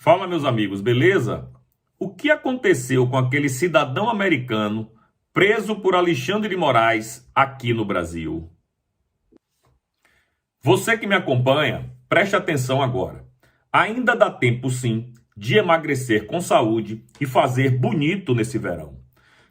Fala, meus amigos, beleza? O que aconteceu com aquele cidadão americano preso por Alexandre de Moraes aqui no Brasil? Você que me acompanha, preste atenção agora. Ainda dá tempo, sim, de emagrecer com saúde e fazer bonito nesse verão.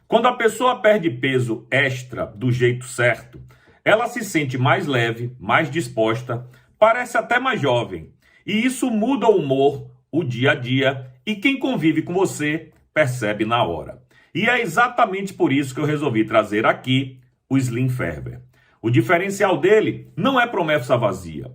Quando a pessoa perde peso extra do jeito certo, ela se sente mais leve, mais disposta, parece até mais jovem. E isso muda o humor, o dia a dia, e quem convive com você percebe na hora. E é exatamente por isso que eu resolvi trazer aqui o Slim Ferber. O diferencial dele não é promessa vazia.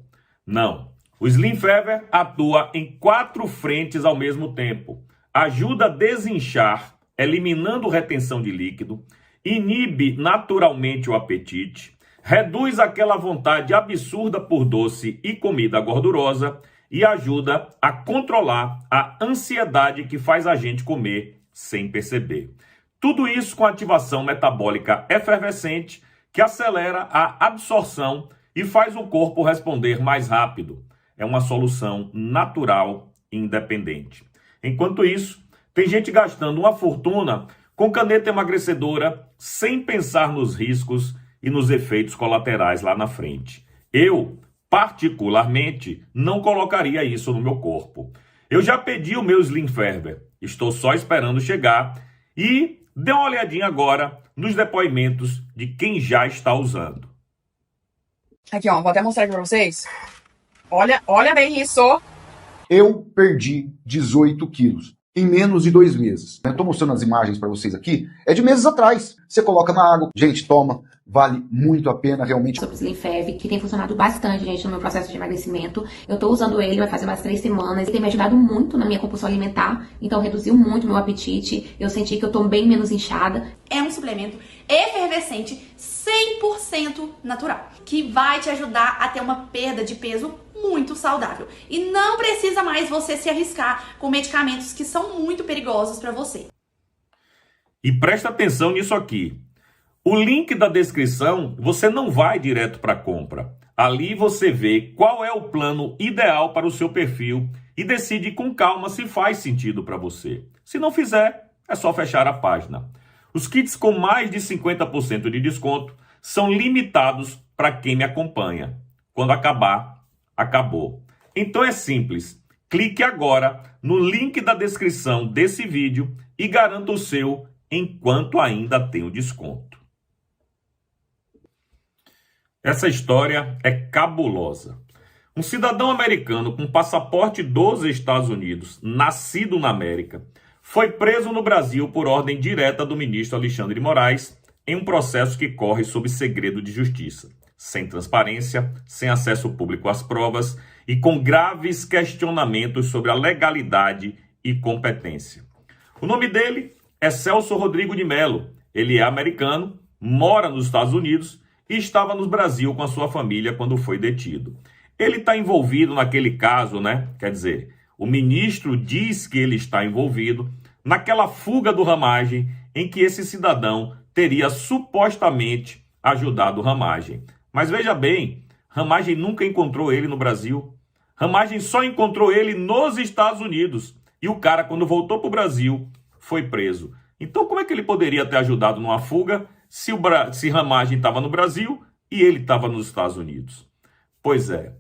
Não. O Slim Ferber atua em 4 frentes ao mesmo tempo. Ajuda a desinchar, eliminando retenção de líquido, inibe naturalmente o apetite, reduz aquela vontade absurda por doce e comida gordurosa e ajuda a controlar a ansiedade que faz a gente comer sem perceber. Tudo isso com ativação metabólica efervescente que acelera a absorção e faz o corpo responder mais rápido. É uma solução natural e independente. Enquanto isso, tem gente gastando uma fortuna com caneta emagrecedora sem pensar nos riscos e nos efeitos colaterais lá na frente. Eu, particularmente, não colocaria isso no meu corpo. Eu já pedi o meu Slim Ferber, estou só esperando chegar e dê uma olhadinha agora nos depoimentos de quem já está usando. Aqui, ó, vou até mostrar aqui pra vocês. Olha bem isso. Eu perdi 18 quilos em menos de 2 meses. Eu tô mostrando as imagens para vocês aqui. É de meses atrás. Você coloca na água. Gente, toma. Vale muito a pena, realmente. Sobre o Slim Ferber, que tem funcionado bastante, gente, no meu processo de emagrecimento. Eu tô usando ele, vai fazer umas 3 semanas. Ele tem me ajudado muito na minha compulsão alimentar. Então, reduziu muito meu apetite. Eu senti que eu tô bem menos inchada. É um suplemento efervescente 100% natural, que vai te ajudar a ter uma perda de peso muito saudável. E não precisa mais você se arriscar com medicamentos que são muito perigosos para você. E presta atenção nisso aqui. O link da descrição, você não vai direto para a compra. Ali você vê qual é o plano ideal para o seu perfil e decide com calma se faz sentido para você. Se não fizer, é só fechar a página. Os kits com mais de 50% de desconto são limitados para quem me acompanha. Quando acabar, acabou. Então é simples. Clique agora no link da descrição desse vídeo e garanta o seu enquanto ainda tem o desconto. Essa história é cabulosa. Um cidadão americano com passaporte dos Estados Unidos, nascido na América, foi preso no Brasil por ordem direta do ministro Alexandre de Moraes em um processo que corre sob segredo de justiça, sem transparência, sem acesso público às provas e com graves questionamentos sobre a legalidade e competência. O nome dele é Celso Rodrigo de Mello. Ele é americano, mora nos Estados Unidos e estava no Brasil com a sua família quando foi detido. Ele está envolvido naquele caso, né? Quer dizer, o ministro diz que ele está envolvido naquela fuga do Ramagem em que esse cidadão teria supostamente ajudado o Ramagem. Mas veja bem, Ramagem nunca encontrou ele no Brasil. Ramagem só encontrou ele nos Estados Unidos. E o cara, quando voltou para o Brasil, foi preso. Então como é que ele poderia ter ajudado numa fuga se Ramagem estava no Brasil e ele estava nos Estados Unidos? Pois é.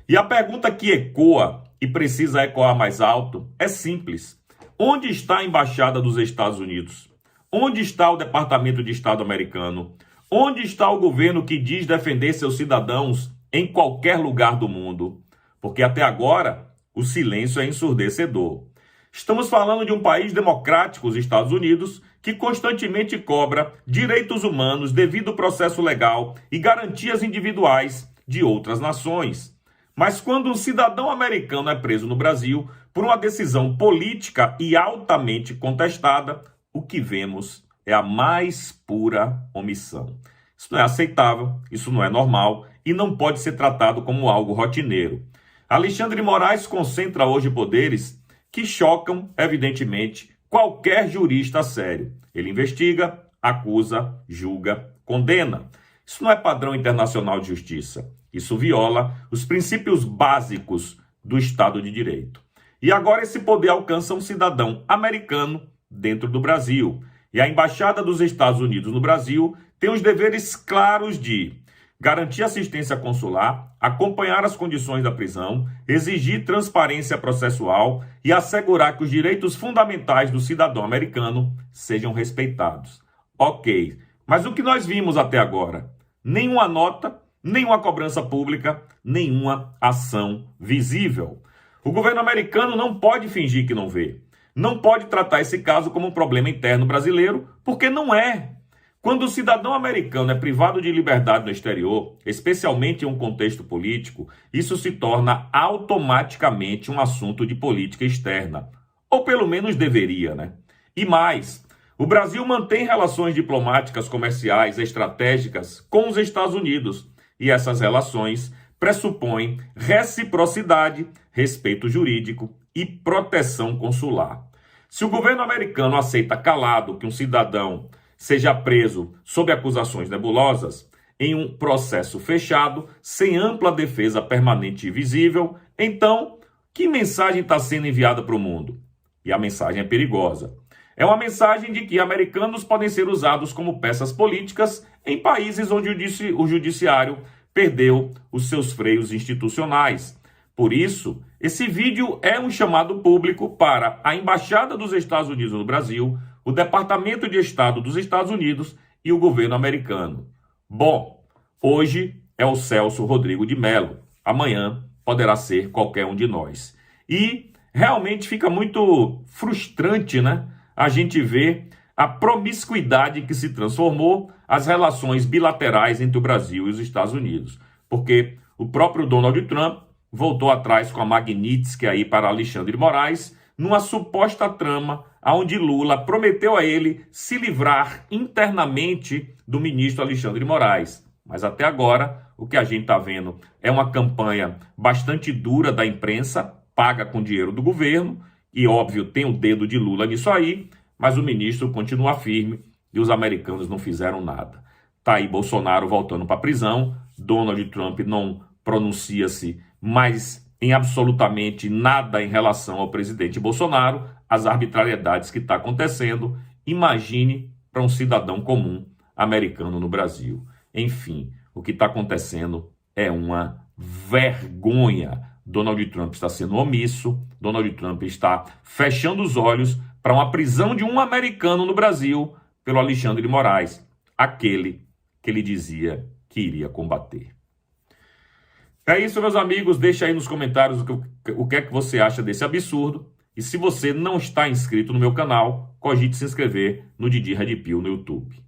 E a pergunta que ecoa e precisa ecoar mais alto é simples. Onde está a Embaixada dos Estados Unidos? Onde está o Departamento de Estado americano? Onde está o governo que diz defender seus cidadãos em qualquer lugar do mundo? Porque até agora o silêncio é ensurdecedor. Estamos falando de um país democrático, os Estados Unidos, que constantemente cobra direitos humanos devido ao processo legal e garantias individuais de outras nações. Mas quando um cidadão americano é preso no Brasil por uma decisão política e altamente contestada, o que vemos é a mais pura omissão. Isso não é aceitável, isso não é normal e não pode ser tratado como algo rotineiro. Alexandre de Moraes concentra hoje poderes que chocam, evidentemente, qualquer jurista sério. Ele investiga, acusa, julga, condena. Isso não é padrão internacional de justiça. Isso viola os princípios básicos do Estado de Direito. E agora esse poder alcança um cidadão americano dentro do Brasil. E a Embaixada dos Estados Unidos no Brasil tem os deveres claros de garantir assistência consular, acompanhar as condições da prisão, exigir transparência processual e assegurar que os direitos fundamentais do cidadão americano sejam respeitados. Ok, mas o que nós vimos até agora? Nenhuma nota, nenhuma cobrança pública, nenhuma ação visível. O governo americano não pode fingir que não vê. Não pode tratar esse caso como um problema interno brasileiro, porque não é. Quando o cidadão americano é privado de liberdade no exterior, especialmente em um contexto político, isso se torna automaticamente um assunto de política externa. Ou pelo menos deveria, né? E mais, o Brasil mantém relações diplomáticas, comerciais, estratégicas com os Estados Unidos. E essas relações pressupõem reciprocidade, respeito jurídico e proteção consular. Se o governo americano aceita calado que um cidadão seja preso sob acusações nebulosas, em um processo fechado, sem ampla defesa permanente e visível, então, que mensagem está sendo enviada para o mundo? E a mensagem é perigosa. É uma mensagem de que americanos podem ser usados como peças políticas em países onde o judiciário perdeu os seus freios institucionais. Por isso, esse vídeo é um chamado público para a Embaixada dos Estados Unidos no Brasil, o Departamento de Estado dos Estados Unidos e o governo americano. Bom, hoje é o Celso Rodrigo de Mello, amanhã poderá ser qualquer um de nós. E realmente fica muito frustrante, né? A gente vê a promiscuidade que se transformou as relações bilaterais entre o Brasil e os Estados Unidos. Porque o próprio Donald Trump voltou atrás com a Magnitsky aí para Alexandre de Moraes, numa suposta trama onde Lula prometeu a ele se livrar internamente do ministro Alexandre de Moraes. Mas até agora, o que a gente está vendo é uma campanha bastante dura da imprensa, paga com dinheiro do governo, e óbvio tem o dedo de Lula nisso aí, mas o ministro continua firme e os americanos não fizeram nada. Tá aí Bolsonaro voltando para a prisão, Donald Trump não pronuncia-se mais em absolutamente nada em relação ao presidente Bolsonaro, as arbitrariedades que está acontecendo. Imagine para um cidadão comum americano no Brasil. Enfim, o que está acontecendo é uma vergonha. Donald Trump está sendo omisso, Donald Trump está fechando os olhos para uma prisão de um americano no Brasil pelo Alexandre de Moraes, aquele que ele dizia que iria combater. É isso, meus amigos. Deixa aí nos comentários o que é que você acha desse absurdo. E se você não está inscrito no meu canal, cogite se inscrever no Didi Red Pill no YouTube.